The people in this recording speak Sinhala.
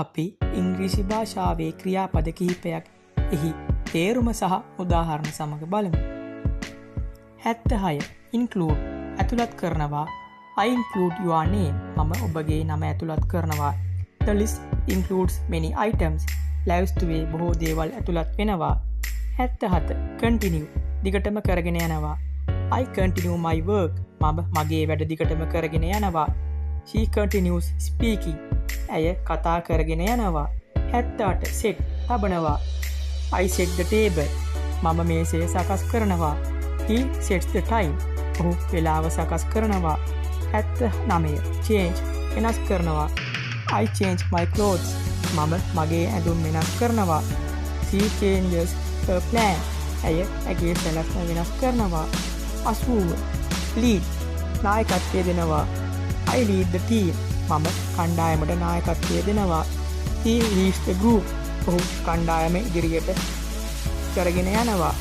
අපි ඉංග්‍රීසි භාෂාවේ ක්‍රියාපද කිහිපයක් එහි තේරුම සහ උදාහරණ සමග බලමු. 76. include ඇතුළත් කරනවා. I include your name. මම ඔබගේ නම ඇතුළත් කරනවා. The list includes many items. ලැයිස්තුවේ බොහෝ දේවල් ඇතුළත් වෙනවා. 77. continue දිගටම කරගෙන යනවා. I continue my work. මම මගේ වැඩ දිගටම කරගෙන යනවා. She continues speaking. ඇය කතා කරගෙන යනවා. 78. set තබනවා. I set the table. මම මේසය සකස් කරනවා. He sets the time. ඔහු වේලාව සකස් කරනවා. 79. change වෙනස් කරනවා. I change my clothes. මම මගේ ඇඳුම් වෙනස් කරනවා. She changes her plan. ඇය ඇගේ සැලැස්ම වෙනස් කරනවා. 80. lead නායකත්වය දෙනවා. I lead the team. මම කණ්ඩායමට නායකත්වය දෙනවා. He leads the group. ඔහු කණ්ඩායම ඉදිරියට කරගෙන යනවා.